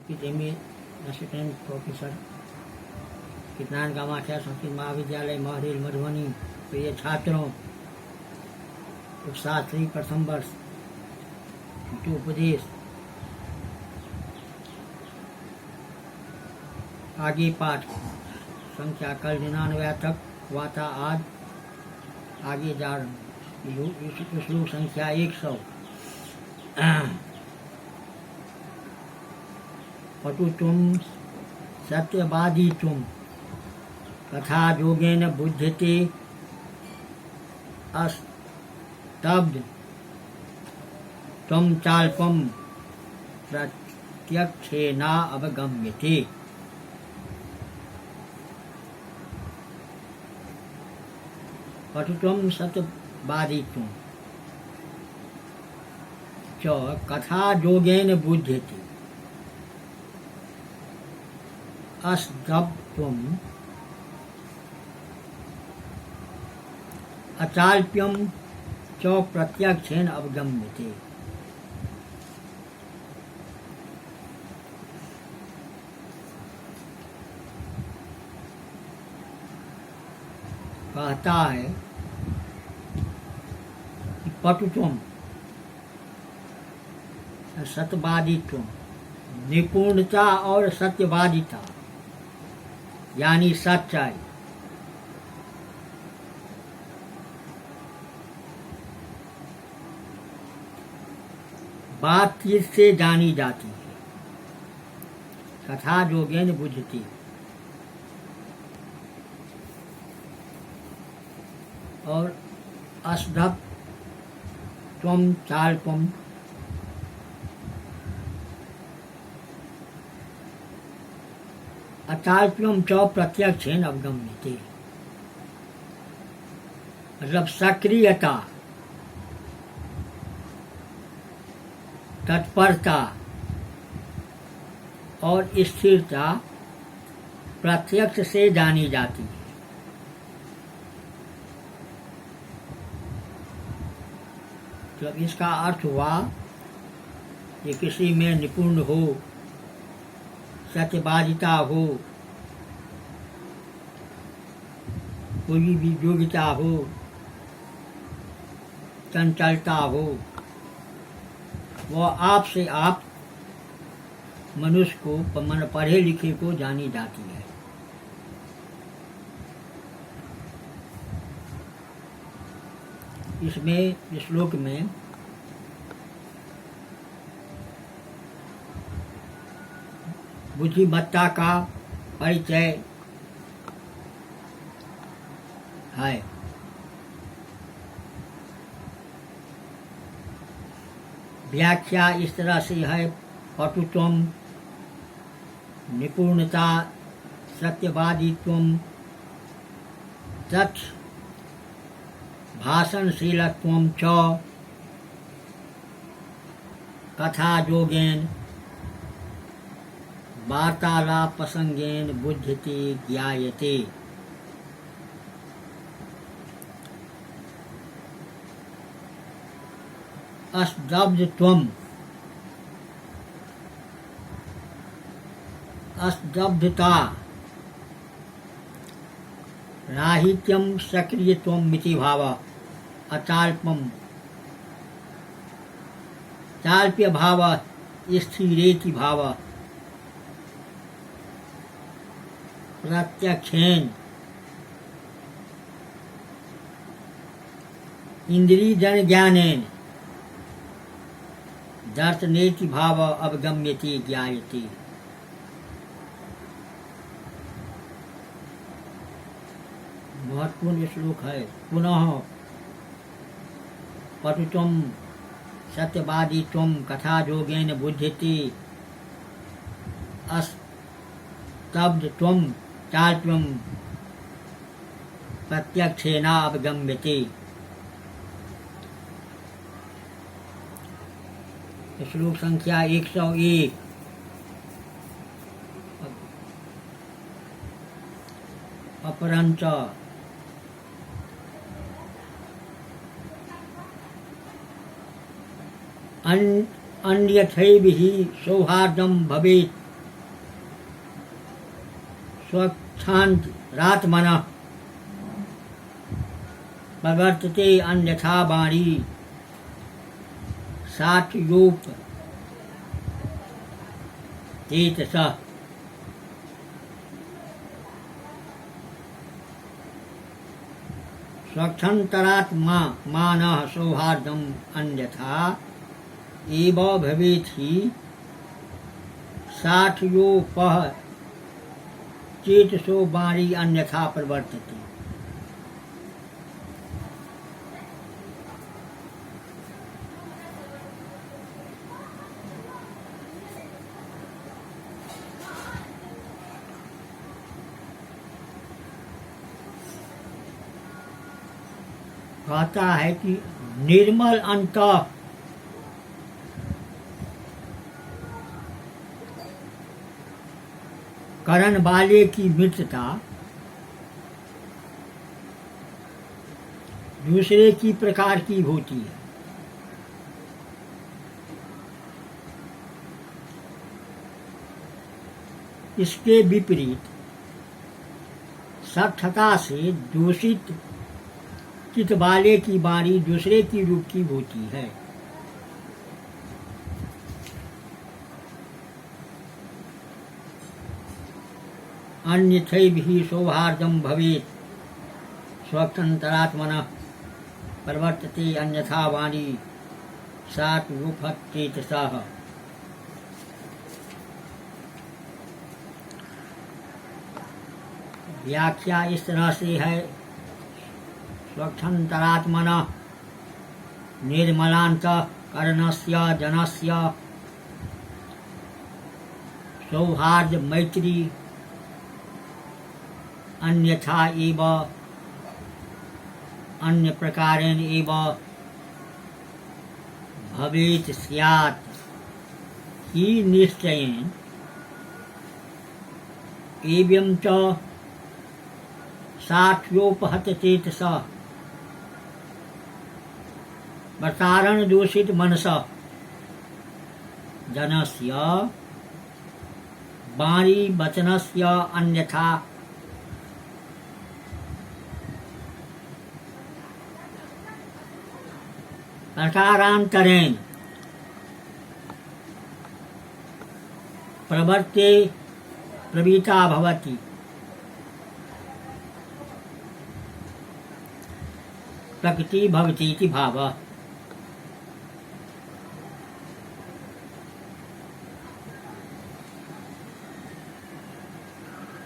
में assistant professor कितनान Kamakhya Sanskrit महाविद्यालय महरेल मधुबनी। प्रिय छात्रों, उपशास्त्री प्रथम वर्ष उपदेश आगे पाठ संख्या कल 99 तक हुआ था। आज आगे जा श्लोक संख्या 100। पटु तुम सत्यवादी तुम कथा जोगेन बुध्यते अस्तब्ध तुम चाल्पम प्रत्यक्षेना अवगम्यते। पठितुम सत्यवादितुम च कथा जोगेन बुध्यते अस्तब्धम अचाल्प्यम च प्रत्यक्षेन अवगम्यते। कहता है पटुत्वम सत्यवादित्वम, निपुणता और सत्यवादिता यानी सच्चाई, बातचीत से जानी जाती है। कथा जोगेन बुझती, और अस्धप त्वम चाल्पम, अचाल्प्यम च प्रत्यक्षेन अवगम्यते, मतलब सक्रियता, तत्परता और स्थिरता प्रत्यक्ष से जानी जाती है। जब इसका अर्थ हुआ कि किसी में निपुण हो, सत्यवादिता हो, कोई भी योग्यता हो, चंचलता हो, वह आप से आप मनुष्य को, मन पढ़े लिखे को जानी जाती है। इसमें श्लोक में बुद्धिमत्ता का परिचय है। व्याख्या इस तरह से है, पटुत्वम निपुणता, सत्यवादित्वम तत् भाषणशीलत्वम च कथा जोगेन वार्तालाप प्रसंगेन बुध्यते ज्ञायते। अस्तब्धत्वम, अस्तब्धता, राहित्यम सक्रियत्वम मिति भाव, अचाल्पम चाल्प्य भाव, स्थिरेति भाव, प्रत्यक्षेन इंद्रियजन ज्ञानेन दर्शनेति भाव अवगम्यते ज्ञायते। महत्वपूर्ण श्लोक है। पुनः पटुत्वम सत्यवादित्वम कथा जोगेन बुध्यते अस्तब्धत्वम चाल्प्यम प्रत्यक्षेना अवगम्यते। श्लोक संख्या 101। अपरंच अन्यथैव हि सौहार्दं भवेत् स्वच्छान्तरात्मनः प्रवर्तते अन्यथा वाणी सात्योपतेतसः। स्वच्छन्तरात्मानः सौहार्दम् अन्यथा एव भवेत् हि साठयोपचेतसो वाणी अन्यथा प्रवर्तते। कहता है कि निर्मल अंतः करण वाले की मित्रता दूसरे की प्रकार की होती है। इसके विपरीत सठता से दूषित चित वाले की वाणी दूसरे की रूप की होती है। अन्यथैव हि सौहार्दं भवेत् स्वच्छन्तरात्मनः प्रवर्तते अन्यथा वाणी सात्वोपचेतसः। व्याख्या इस तरह से है, स्वच्छन्तरात्मनः निर्मलान्तःकरणस्य जनस्य सौहार्द मैत्री अन्यथा एव अन्य प्रकारेण एव भवेत् स्यात् हि निश्चयेन एवं च साठ्योपहतचेतसः प्रसारण दूषित मनसः जनस्य वाणी वचनस्य अन्यथा प्रकारान्तरेण प्रवर्ते प्रवीता भवति। प्रकृति भवति इति भावः।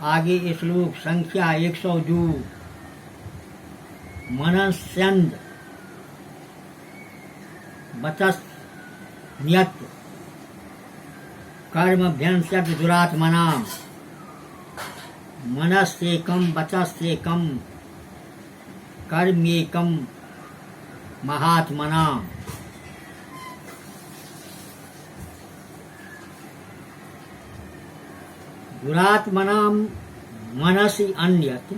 आगे श्लोक संख्या 102। मनस्यन्द वचस्न्यत् कर्मभ्यंस्यत् दुरात्मनाम् मनस्येकं वचस्येकं कर्म्येकं महात्मनाम्। दुरात्मनां मनसि अन्यत्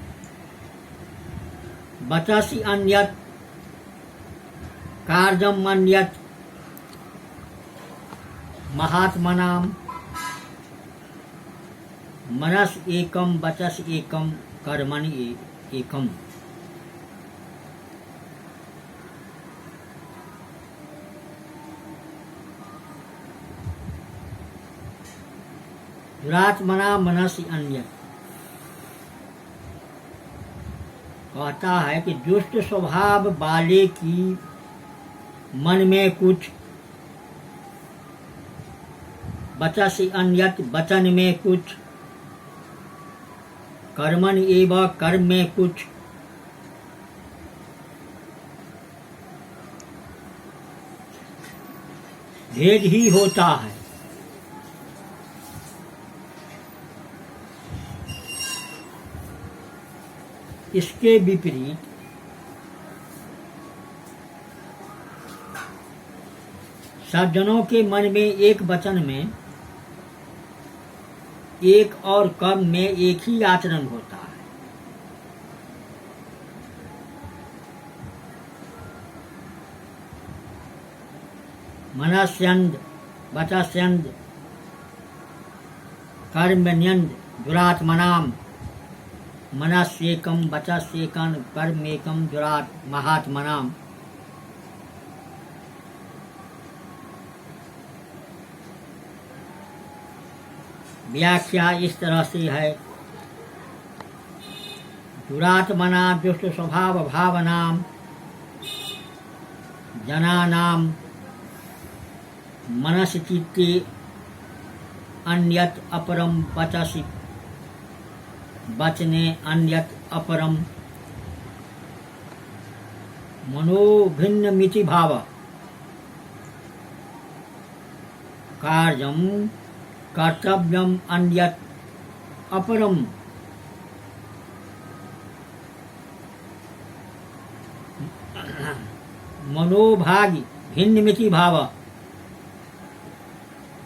वचसि अन्यत् कार्यम् अन्यत् महात्मनां मनस एकं वचस एकं कर्मणि एकम्। दुरात्मना मनसि अन्यत् कहता है कि दुष्ट स्वभाव वाले की मन में कुछ, वचसि अन्यत् वचन में कुछ, कर्मण एव कर्म में कुछ, भेद ही होता है। इसके विपरीत सज्जनों के मन में एक वचन में एक और कर्म में एक ही आचरण होता है। मनस्यन्द वचस्यन्द कर्मण्यन्द दुरात्मनाम मनस्येकं वचस्येकं कर्मेकं दुरात् महात्मनाम्। व्याख्या इस तरह से है, दुरात्मना दुष्ट स्वभाव भावनाम जनानाम मनस चित्ते अन्यत अपरम वचसि वचने अन्यत अपरम मनोभिन्न मिति भाव कार्यम कर्तव्यम अन्यत अपरम मनोभागी भिन्न मिति भाव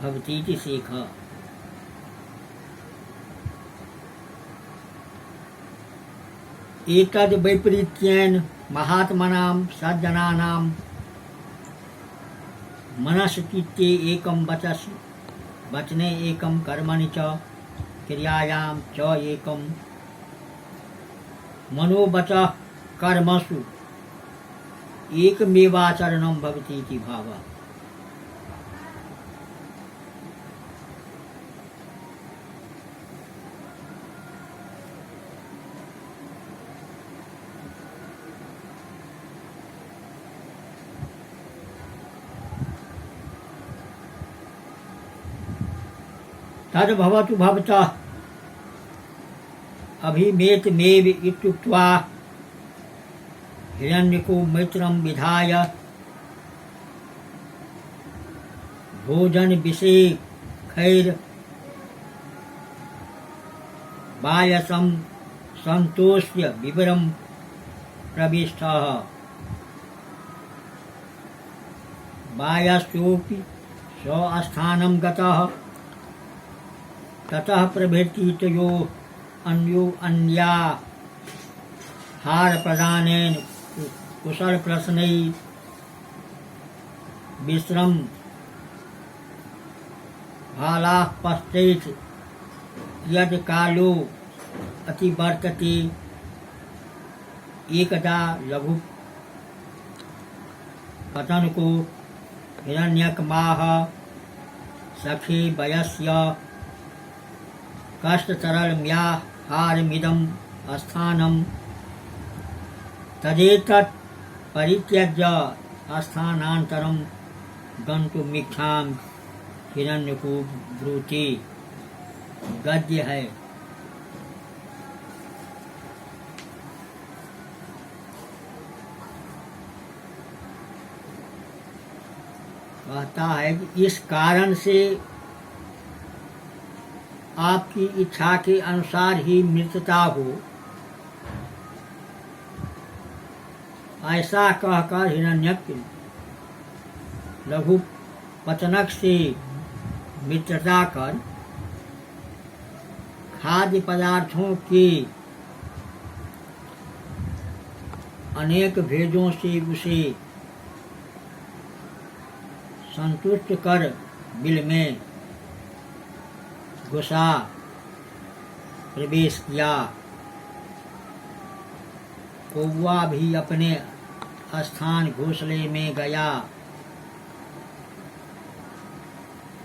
भवतीति सीख। एतद् वैपरीत्येन महात्मनां सज्जनानां मनस्चित्ते एकं वचसि वचने एकं कर्मणि च क्रियायां च एकं मनोवचः कर्मसु एकमेवाचरणं भवति इति भावः। तद्भवतु भवतः अभिमेतमेव इत्युक्त्वा हिरण्यको मित्रं विधाय भोजन विषेखैर् वायसं संतोष्य विवरं प्रविष्टः। वायस्योऽपि स्वस्थानं गतः। ततः प्रभृतितयो अन्यो अन्याहार प्रदानेन कुशल प्रश्नै विश्रम भालाः पश्चैत् यद् कालो अतिवर्तते। एकदा लघु पतनको हिरण्यकमाह सखे वयस्य कष्टतरम्याहारमिदं स्थानं तदेतत् परित्यज्य स्थानान्तरं गन्तुमिच्छामि हिरण्यको ब्रूते। गद्य है। कहता है कि इस कारण से आपकी इच्छा के अनुसार ही मृत्यता हो, ऐसा कहकर हिरण्यक लघु पतनक से मित्रता कर खाद्य पदार्थों के अनेक भेदों से उसे संतुष्ट कर बिल में घुसा प्रवेश किया। कौवा भी अपने स्थान घोंसले में गया।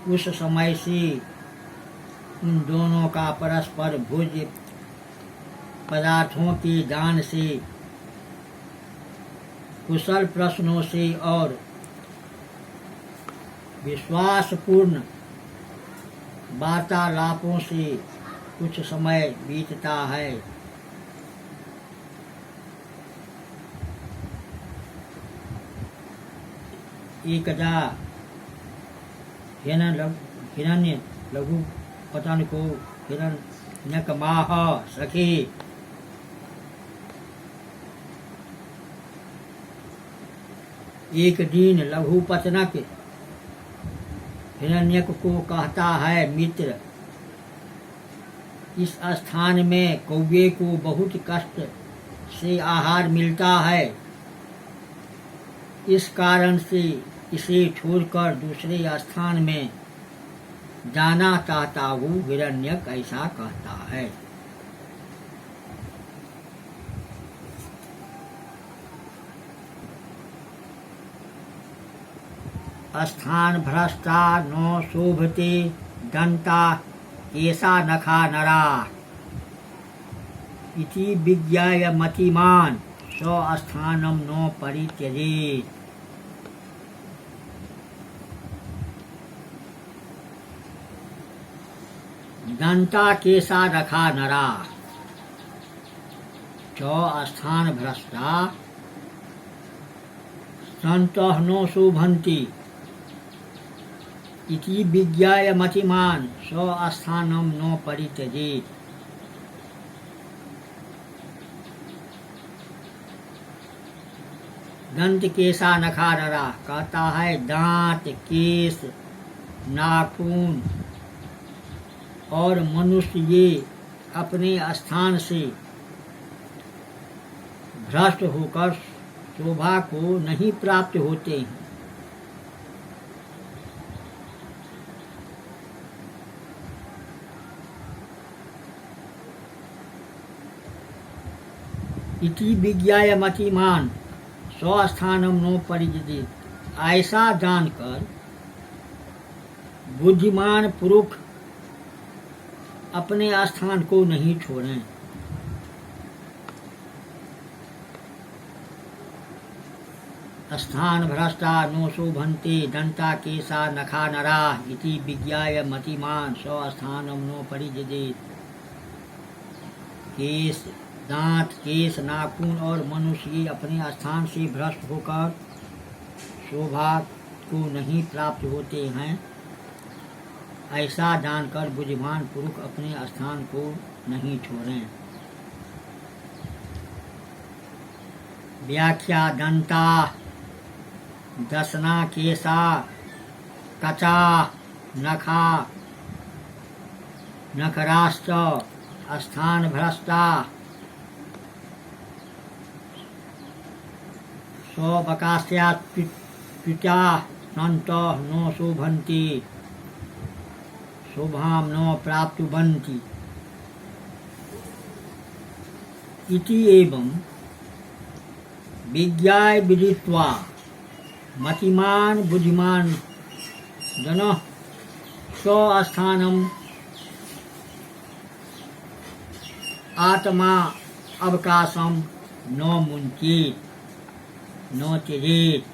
उस समय से उन दोनों का परस्पर भोज्य पदार्थों के दान से, कुशल प्रश्नों से और विश्वासपूर्ण वार्तालापों से कुछ समय बीतता है। एकदा हिरण्य लघु पतन को हिरण्यकमाह सखे एक दिन लघु पतनक हिरण्यक को कहता है, मित्र, इस स्थान में कौवे को बहुत कष्ट से आहार मिलता है। इस कारण से इसे छोड़कर दूसरे स्थान में जाना चाहता हूँ। हिरण्यक ऐसा कहता है। स्थान भ्रष्टा नो शोभते दंता केसा नखा नरा इति विज्ञाय मतिमान स्वस्थानम नो परित्यजेत्। दंता केसा रखा नरा च स्थान भ्रष्टा संतः नो शोभन्ति इति विज्ञाय मतिमान स्वस्थानम नो परित्यजेत्। दंत केसा नखा नरा कहता है दांत, केस, नाखून और मनुष्य ये अपने स्थान से भ्रष्ट होकर शोभा को नहीं प्राप्त होते हैं। इति विज्ञाय मतिमान स्वस्थानम नो परित्यजेत्। ऐसा जानकर बुद्धिमान पुरुष अपने स्थान को नहीं छोड़ें। स्थान भ्रष्टा नो शोभन्ते दंता केसा नखा नरा इति विज्ञाय मतिमान स्वस्थानम नो परित्यजेत्। केस, दांत, केस, नाखून और मनुष्य ये अपने स्थान से भ्रष्ट होकर शोभा को नहीं प्राप्त होते हैं। ऐसा जानकर बुद्धिमान पुरुष अपने स्थान को नहीं छोड़ें। व्याख्या दंता दसना केसा कचा नखा नखराश्च स्थान भ्रष्टा स्वबकास्यात् पिता सन्तः नो शोभन्ति शोभां न प्राप्नुवन्ति इति एवं विज्ञाय विदित्वा मतिमान बुद्धिमान जनः स्वस्थानम आत्मा अवकाशम न मुञ्चेत् न त्यजेत्।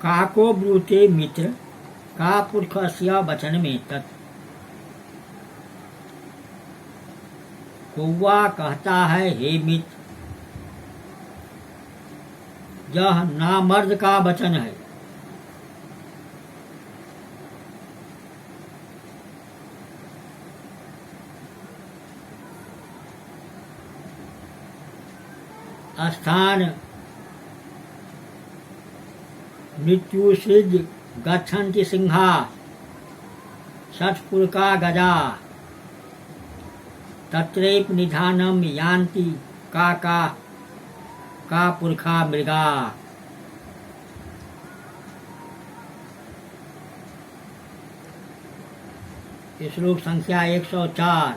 काको ब्रूते मित्र का पुरुषस्य वचन में तत्। कौवा कहता है हे मित्र, यह नामर्द का वचन है। स्थान मृत्यु सिद्ध गच्छन्ति सिंहा षट्पुरका गजा तत्रैव निधानम यान्ति का पुरखा मृगा। श्लोक संख्या 104।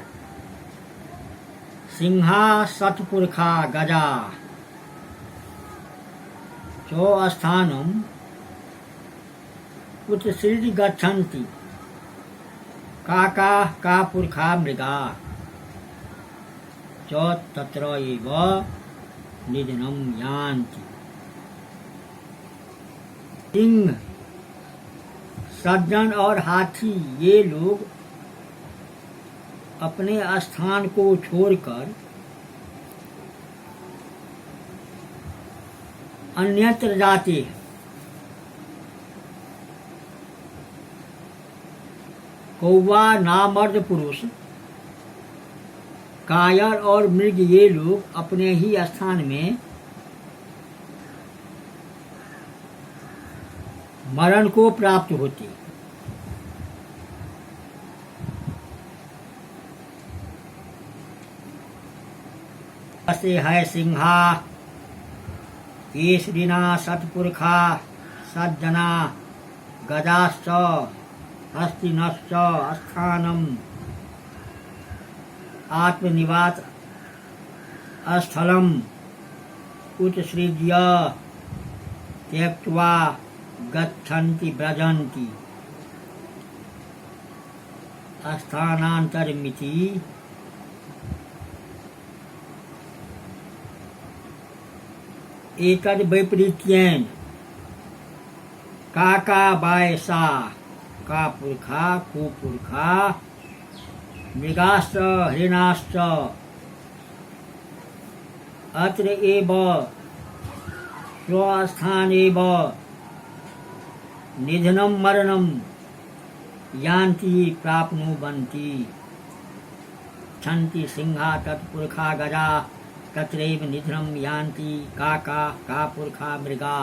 सिंहा सतपुरखा गजा चो स्थानम उत्सृज्य गच्छन्ति का पुरखा मृगा च तत्र एव निधनम यान्ति। सिंह, सज्जन और हाथी ये लोग अपने स्थान को छोड़कर अन्यत्र जाते हैं। कौवा नामर्द पुरुष, कायर और मृग ये लोग अपने ही स्थान में मरण को प्राप्त होते। ऐसे है सिंहा केसरिना सतपुरखा सज्जना गजाश्च हस्तिनश्च स्थानम आत्मनिवास स्थलम उत्सृज्य त्यक्त्वा गच्छन्ति व्रजन्ति स्थानान्तरमिति एतद् वैपरीत्येन काका बायसा का पुरखा कुपुरखा मृगाश्च हरिणाश्च अत्र एव स्वस्थानेव निधनं मरणं यान्ति प्राप्नुवन्ति छन्ति सिंहा तत्पुरखा गजा तत्रैव निधनं यान्ति काका कापुरखा मृगा।